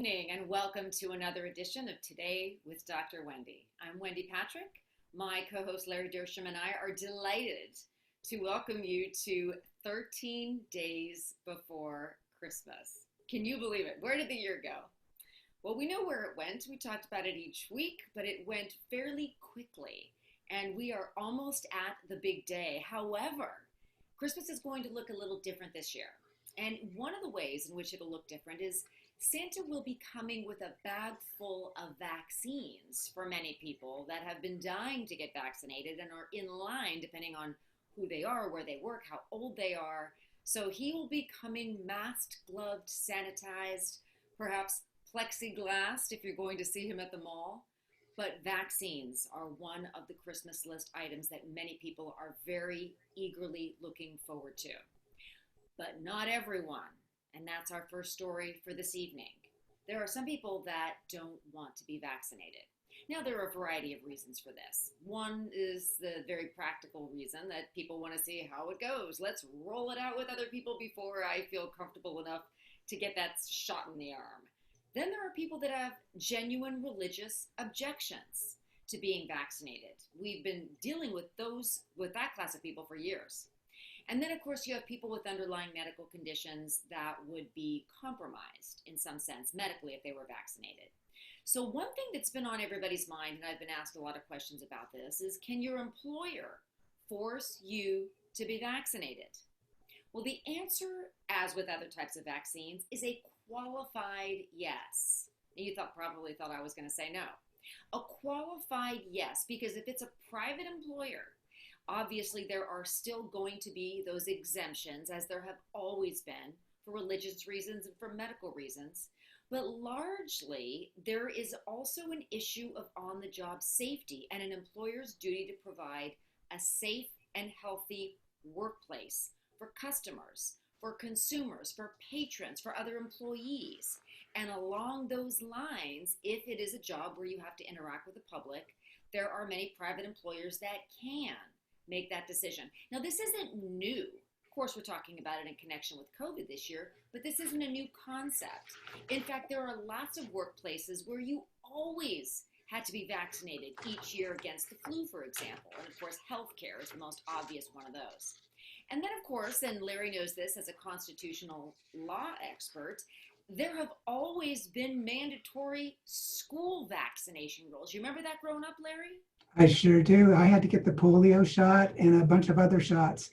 Evening and welcome to another edition of Today with Dr. Wendy. I'm Wendy Patrick. My co-host Larry Dersham and I are delighted to welcome you to 13 days before Christmas. Can you believe it? Where did the year go? Well, we know where it went. We talked about it each week, but it went fairly quickly, and we are almost at the big day. However, Christmas is going to look a little different this year. And one of the ways in which it'll look different is Santa will be coming with a bag full of vaccines for many people that have been dying to get vaccinated and are in line depending on who they are, where they work, how old they are. So he will be coming masked, gloved, sanitized, perhaps plexiglassed if you're going to see him at the mall. But vaccines are one of the Christmas list items that many people are very eagerly looking forward to. But not everyone. And that's our first story for this evening. There are some people that don't want to be vaccinated. Now, there are a variety of reasons for this. One is the very practical reason that people want to see how it goes. Let's roll it out with other people before I feel comfortable enough to get that shot in the arm. Then there are people that have genuine religious objections to being vaccinated. We've been dealing with that class of people for years. And then, of course, you have people with underlying medical conditions that would be compromised in some sense medically if they were vaccinated. So one thing that's been on everybody's mind, and I've been asked a lot of questions about this, is can your employer force you to be vaccinated? Well, the answer, as with other types of vaccines, is a qualified yes. You probably thought I was going to say no. A qualified yes, because if it's a private employer, obviously, there are still going to be those exemptions, as there have always been, for religious reasons and for medical reasons. But largely, there is also an issue of on-the-job safety and an employer's duty to provide a safe and healthy workplace for customers, for consumers, for patrons, for other employees. And along those lines, if it is a job where you have to interact with the public, there are many private employers that can make that decision. Now, this isn't new. Of course, we're talking about it in connection with COVID this year, but this isn't a new concept. In fact, there are lots of workplaces where you always had to be vaccinated each year against the flu, for example. And of course, healthcare is the most obvious one of those. And then, of course, and Larry knows this as a constitutional law expert, there have always been mandatory school vaccination rules. You remember that growing up, Larry? I sure do. I had to get the polio shot and a bunch of other shots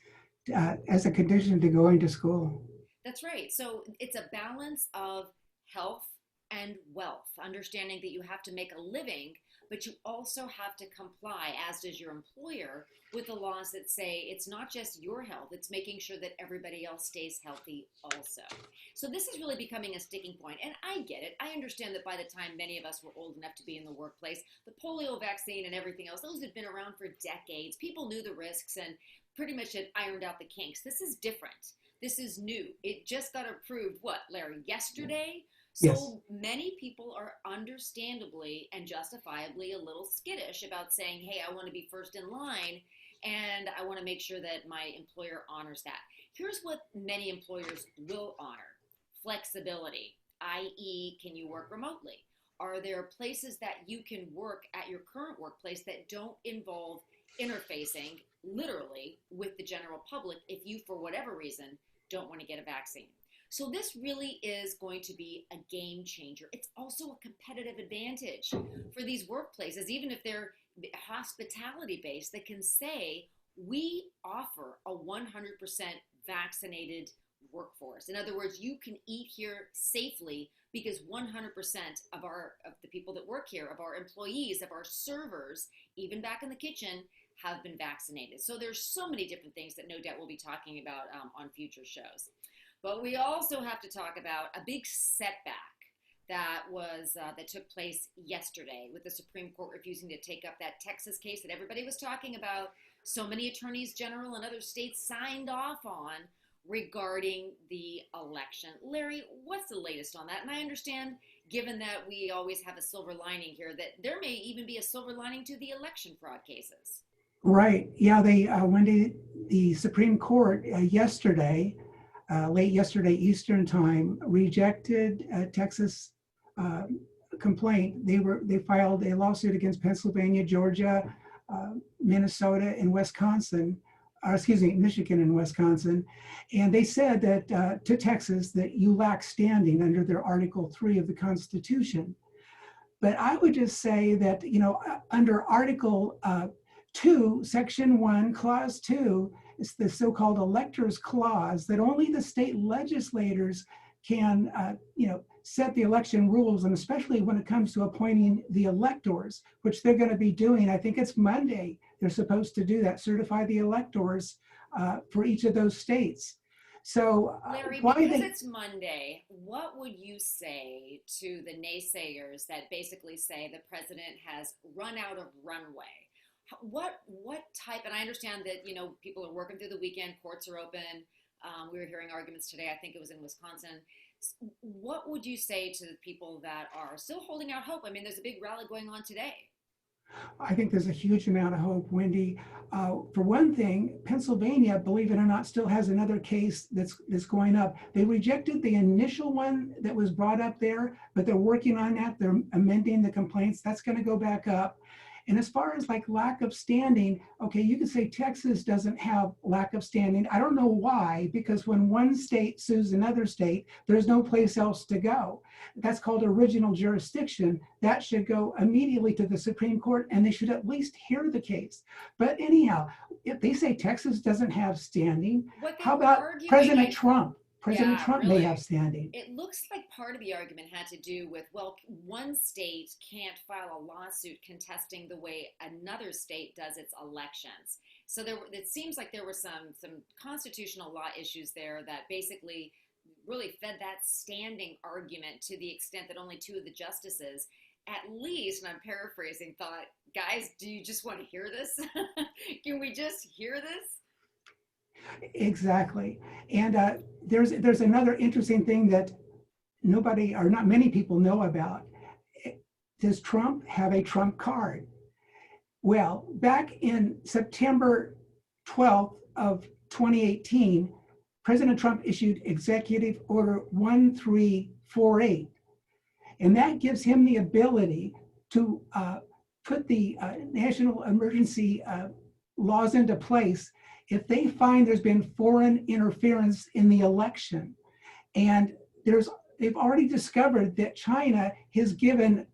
as a condition to going to school. That's right. So it's a balance of health and wealth, understanding that you have to make a living, but you also have to comply, as does your employer, with the laws that say it's not just your health, it's making sure that everybody else stays healthy also. So this is really becoming a sticking point, and I get it. I understand that by the time many of us were old enough to be in the workplace, the polio vaccine and everything else, those had been around for decades. People knew the risks and pretty much had ironed out the kinks. This is different. This is new. It just got approved, what, Larry, yesterday? So Yes. many people are understandably and justifiably a little skittish about saying, hey, I want to be first in line and I want to make sure that my employer honors that. Here's what many employers will honor: flexibility, i.e., can you work remotely? Are there places that you can work at your current workplace that don't involve interfacing literally with the general public if you, for whatever reason, don't want to get a vaccine? So this really is going to be a game changer. It's also a competitive advantage for these workplaces, even if they're hospitality based, that can say, we offer a 100% vaccinated workforce. In other words, you can eat here safely because 100% of the people that work here, of our employees, of our servers, even back in the kitchen, have been vaccinated. So there's so many different things that no doubt we'll be talking about on future shows. But we also have to talk about a big setback that took place yesterday with the Supreme Court refusing to take up that Texas case that everybody was talking about. So many attorneys general and other states signed off on regarding the election. Larry, what's the latest on that? And I understand, given that we always have a silver lining here, that there may even be a silver lining to the election fraud cases. Right. Yeah, Wendy, the Supreme Court yesterday, late yesterday Eastern time, rejected Texas complaint. They filed a lawsuit against Pennsylvania, Georgia, Minnesota, and Wisconsin, or excuse me, Michigan and Wisconsin, and they said that to Texas that you lack standing under their Article 3 of the Constitution. But I would just say that, under Article 2, Section 1, Clause 2, it's the so-called electors clause that only the state legislators can, set the election rules, and especially when it comes to appointing the electors, which they're going to be doing. I think it's Monday. They're supposed to do that, certify the electors for each of those states. So, Larry, because it's Monday, what would you say to the naysayers that basically say the president has run out of runway? What type, and I understand that, people are working through the weekend, courts are open. We were hearing arguments today, I think it was in Wisconsin. What would you say to the people that are still holding out hope? I mean, there's a big rally going on today. I think there's a huge amount of hope, Wendy. For one thing, Pennsylvania, believe it or not, still has another case that's going up. They rejected the initial one that was brought up there, but they're working on that. They're amending the complaints. That's going to go back up. And as far as like lack of standing, okay, you could say Texas doesn't have lack of standing. I don't know why, because when one state sues another state, there's no place else to go. That's called original jurisdiction. That should go immediately to the Supreme Court, and they should at least hear the case. But anyhow, if they say Texas doesn't have standing, how about President Trump? President Trump may have standing. It looks like part of the argument had to do with, well, one state can't file a lawsuit contesting the way another state does its elections. So it seems like there were some constitutional law issues there that basically really fed that standing argument to the extent that only two of the justices, at least, and I'm paraphrasing, thought, guys, do you just want to hear this? Can we just hear this? Exactly. And there's another interesting thing that nobody or not many people know about. Does Trump have a Trump card? Well, back in September 12th of 2018, President Trump issued Executive Order 1348. And that gives him the ability to put the national emergency laws into place if they find there's been foreign interference in the election. And they've already discovered that China has given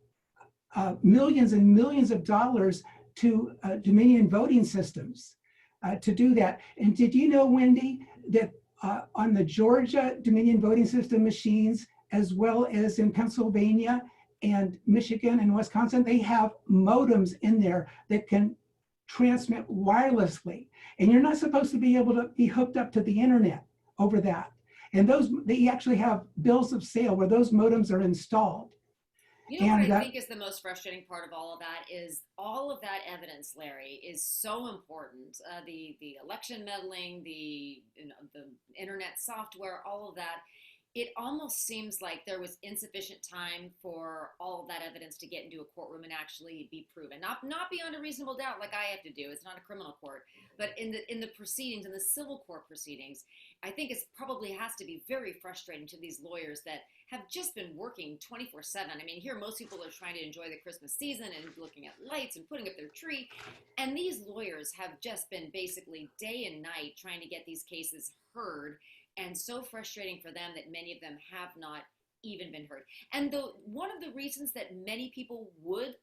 millions and millions of dollars to Dominion voting systems to do that. And did you know, Wendy, that on the Georgia Dominion voting system machines, as well as in Pennsylvania and Michigan and Wisconsin, they have modems in there that can transmit wirelessly, and you're not supposed to be able to be hooked up to the internet over that. And they actually have bills of sale where those modems are installed. You know what I think is the most frustrating part of all of that is all of that evidence, Larry, is so important. The election meddling, the internet software, all of that. It almost seems like there was insufficient time for all of that evidence to get into a courtroom and actually be proven. Not beyond a reasonable doubt like I have to do. It's not a criminal court. But in the proceedings, in the civil court proceedings, I think it probably has to be very frustrating to these lawyers that have just been working 24/7. I mean, here most people are trying to enjoy the Christmas season and looking at lights and putting up their tree. And these lawyers have just been basically day and night trying to get these cases heard. And so frustrating for them that many of them have not even been heard. And one of the reasons that many people would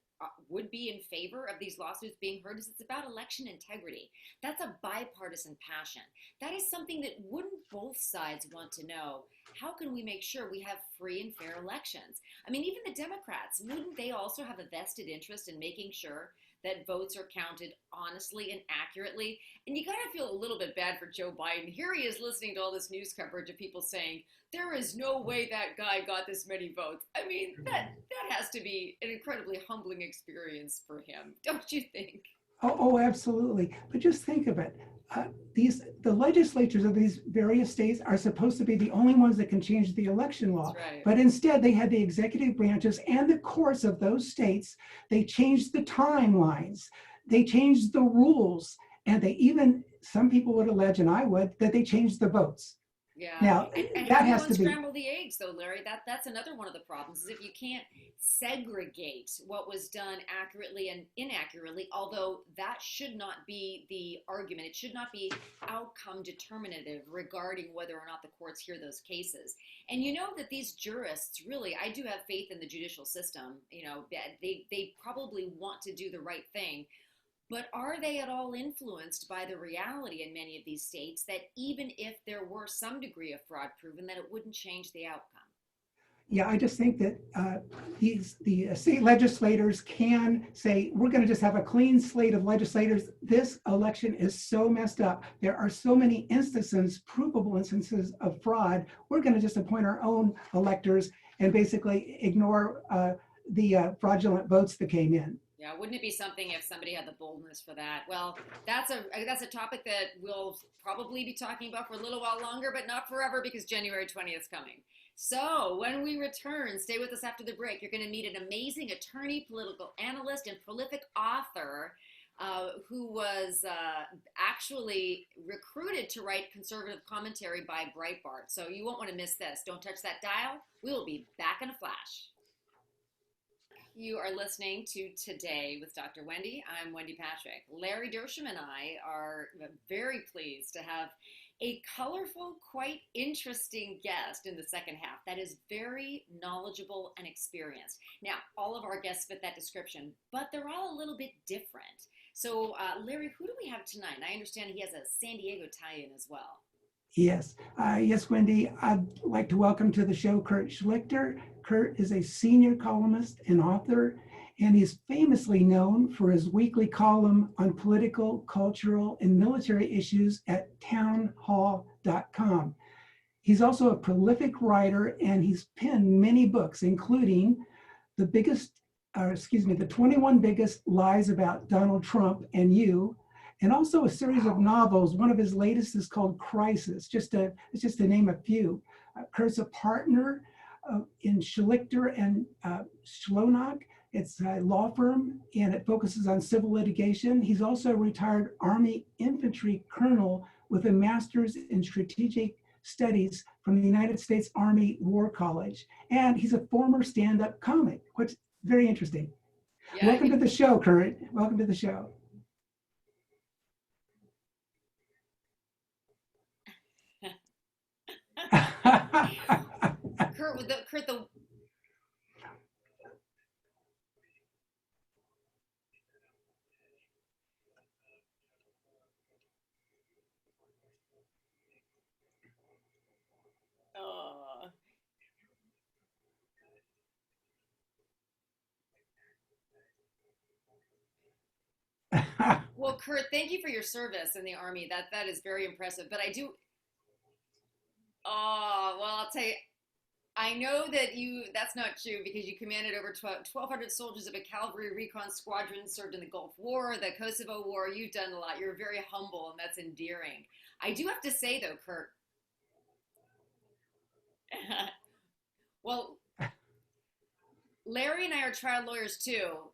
be in favor of these lawsuits being heard is it's about election integrity. That's a bipartisan passion. That is something that wouldn't both sides want to know. How can we make sure we have free and fair elections? I mean, even the Democrats, wouldn't they also have a vested interest in making sure that votes are counted honestly and accurately? And you gotta feel a little bit bad for Joe Biden. Here he is listening to all this news coverage of people saying, there is no way that guy got this many votes. I mean, that has to be an incredibly humbling experience for him, don't you think? Oh, absolutely. But just think of it. The legislatures of these various states are supposed to be the only ones that can change the election law. Right. But instead, they had the executive branches and the courts of those states. They changed the timelines. They changed the rules. And they even, some people would allege, and I would, that they changed the votes. Yeah, Now, and how that do you has to be, unscramble the eggs, though, Larry? That's another one of the problems is if you can't segregate what was done accurately and inaccurately. Although that should not be the argument; it should not be outcome determinative regarding whether or not the courts hear those cases. And you know that these jurists really, I do have faith in the judicial system. You know, they probably want to do the right thing, but are they at all influenced by the reality in many of these states that even if there were some degree of fraud proven, that it wouldn't change the outcome? yeah, I just think that the state legislators can say, we're going to just have a clean slate of legislators. This election is so messed up. There are so many instances, provable instances of fraud. We're going to just appoint our own electors and basically ignore the fraudulent votes that came in. Yeah, wouldn't it be something if somebody had the boldness for that? Well, that's a topic that we'll probably be talking about for a little while longer, but not forever because January 20th is coming. So when we return, stay with us after the break. You're going to meet an amazing attorney, political analyst, and prolific author who was actually recruited to write conservative commentary by Breitbart. So you won't want to miss this. Don't touch that dial. We will be back in a flash. You are listening to Today with Dr. Wendy. I'm Wendy Patrick. Larry Dersham and I are very pleased to have a colorful, quite interesting guest in the second half that is very knowledgeable and experienced. Now, all of our guests fit that description, but they're all a little bit different. So, Larry, who do we have tonight? And I understand he has a San Diego tie-in as well. Yes, yes, Wendy. I'd like to welcome to the show Kurt Schlichter. Kurt is a senior columnist and author, and he's famously known for his weekly column on political, cultural, and military issues at townhall.com. He's also a prolific writer, and he's penned many books, including the 21 biggest lies about Donald Trump and you, and also a series of novels. One of his latest is called Crisis, just to name a few. Kurt's a partner in Schlichter and Schlonock. It's a law firm, and it focuses on civil litigation. He's also a retired Army infantry colonel with a master's in strategic studies from the United States Army War College. And he's a former stand-up comic, which is very interesting. Yeah, welcome to the show, Kurt. Welcome to the show. Kurt, the well, Kurt, thank you for your service in the Army. That is very impressive. But I do. Oh, well, I'll tell you. I know that that's not true because you commanded over 1,200 soldiers of a cavalry recon squadron, served in the Gulf War, the Kosovo War. You've done a lot. You're very humble, and that's endearing. I do have to say, though, Kurt. Well, Larry and I are trial lawyers, too.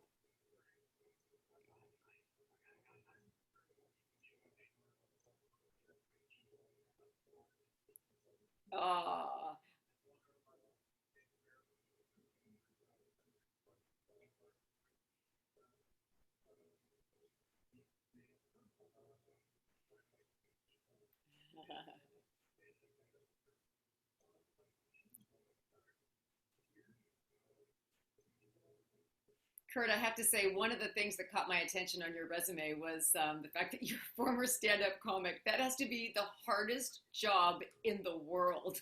Kurt, I have to say, one of the things that caught my attention on your resume was the fact that you're a former stand-up comic. That has to be the hardest job in the world,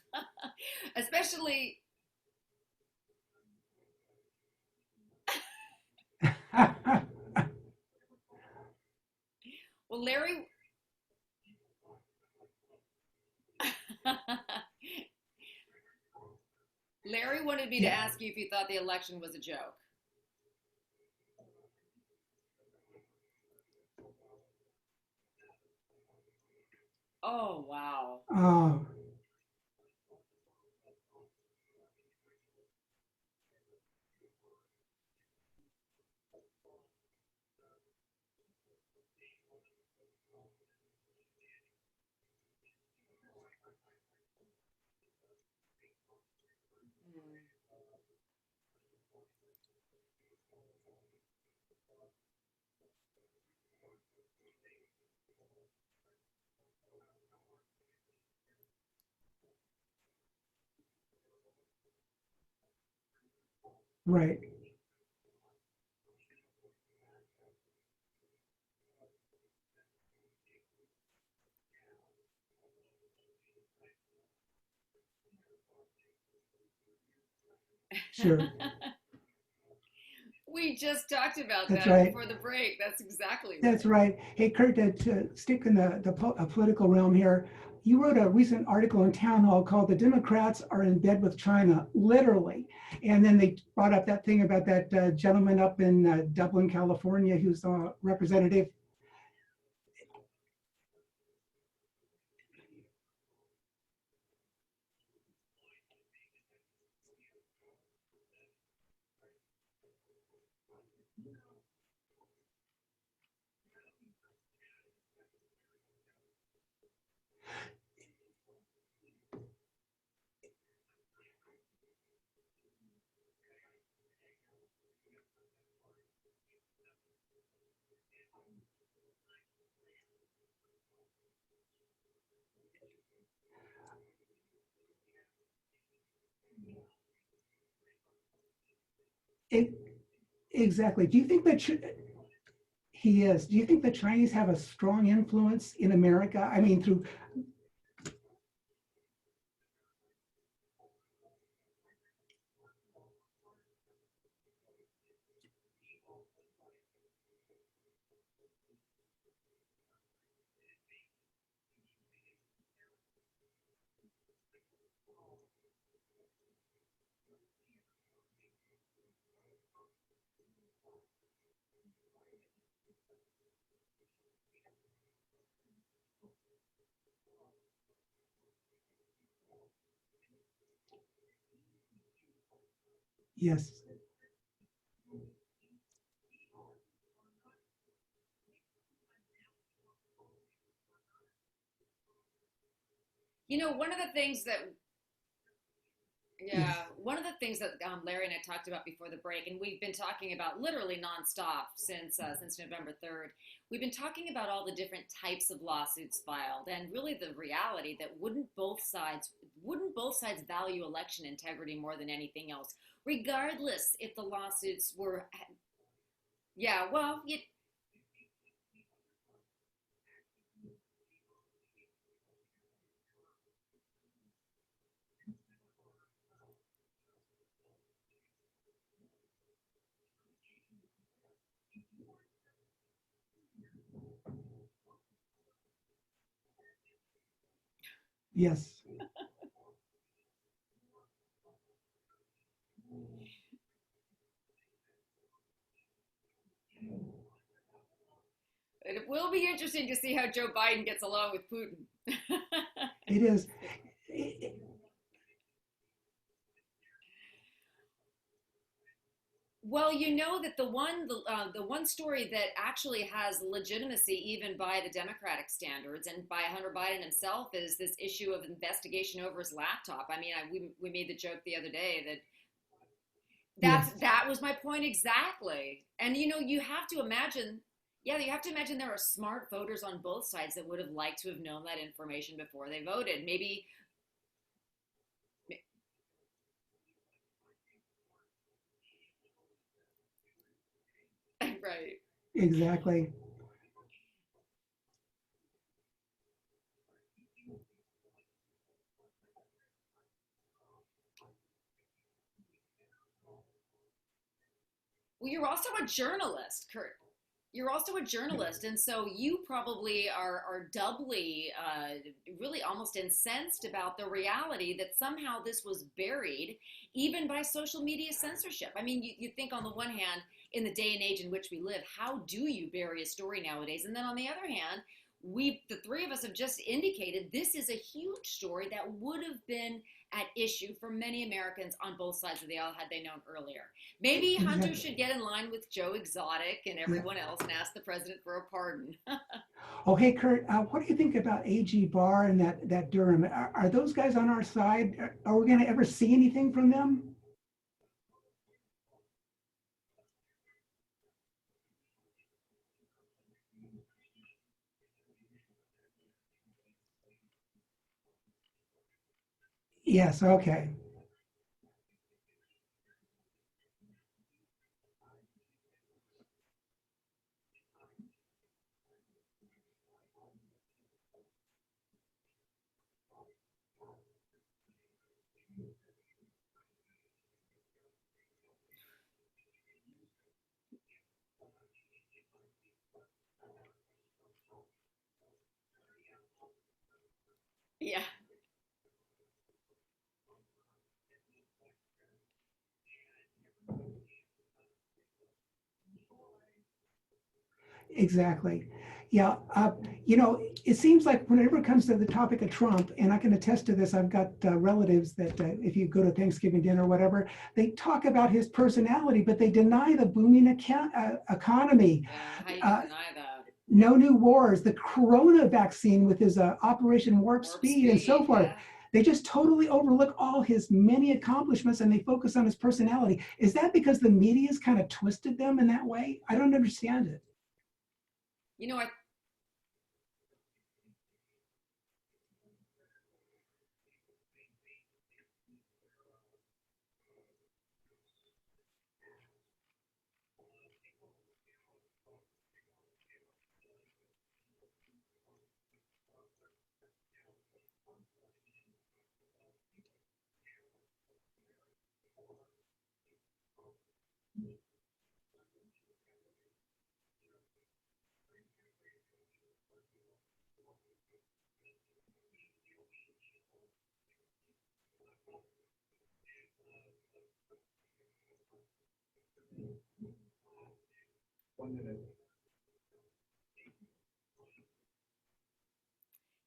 especially. Well, Larry. Larry wanted me to ask you if you thought the election was a joke. Oh, wow. Oh. Right. Sure. We just talked about That's that right. before the break. That's exactly That's right. right. Hey, Kurt, to stick in the political realm here, you wrote a recent article in Town Hall called "The Democrats Are in Bed with China," literally. And then they brought up that thing about that gentleman up in Dublin, California, who's a representative. It, exactly. Do you think that he is? Do you think the Chinese have a strong influence in America? I mean, through yes, You know, one of the things that yes, Yeah, one of the things that Larry and I talked about before the break, and we've been talking about literally nonstop since November 3rd. We've been talking about all the different types of lawsuits filed, and really the reality that wouldn't both sides value election integrity more than anything else, regardless if the lawsuits were, yeah, well, yes. it will be interesting to see how Joe Biden gets along with Putin. It is. Well, you know that the one story that actually has legitimacy even by the Democratic standards and by Hunter Biden himself is this issue of investigation over his laptop. I mean, we made the joke the other day that Yes, that was my point exactly. And you know, you have to imagine, yeah, you have to imagine there are smart voters on both sides that would have liked to have known that information before they voted. Maybe, right. exactly. Well, you're also a journalist, Kurt. You're also a journalist, and so you probably are doubly, really almost incensed about the reality that somehow this was buried, even by social media censorship. I mean, you think on the one hand, in the day and age in which we live, how do you bury a story nowadays? And then on the other hand, the three of us have just indicated this is a huge story that would have been at issue for many Americans on both sides of the aisle had they known earlier. Maybe Hunter Exactly. should get in line with Joe Exotic and Yeah. everyone else and ask the president for a pardon. Oh, hey, Kurt, what do you think about AG Barr and that Durham? Are those guys on our side? Are we going to ever see anything from them? Yes. Okay. Yeah. Exactly. Yeah. It seems like whenever it comes to the topic of Trump, and I can attest to this, I've got relatives that if you go to Thanksgiving dinner or whatever, they talk about his personality, but they deny the booming economy. Yeah. How you can Uh, deny that? no new wars, the corona vaccine with his Operation Warp Warp Speed and so speed. forth. Yeah. They just totally overlook all his many accomplishments and they focus on his personality. Is that because the media's kind of twisted them in that way? I don't understand it. You know, I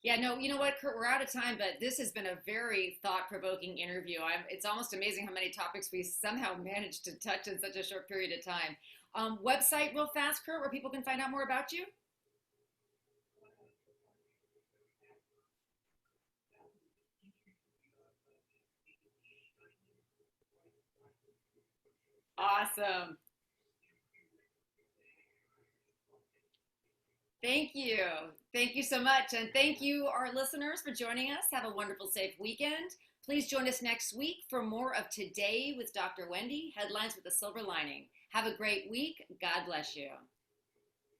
Yeah, no, you know what, Kurt, we're out of time, but this has been a very thought-provoking interview. It's almost amazing how many topics we somehow managed to touch in such a short period of time. Website real fast, Kurt, where people can find out more about you? Awesome. Thank you. Thank you so much. And thank you, our listeners, for joining us. Have a wonderful, safe weekend. Please join us next week for more of Today with Dr. Wendy, Headlines with a Silver Lining. Have a great week. God bless you.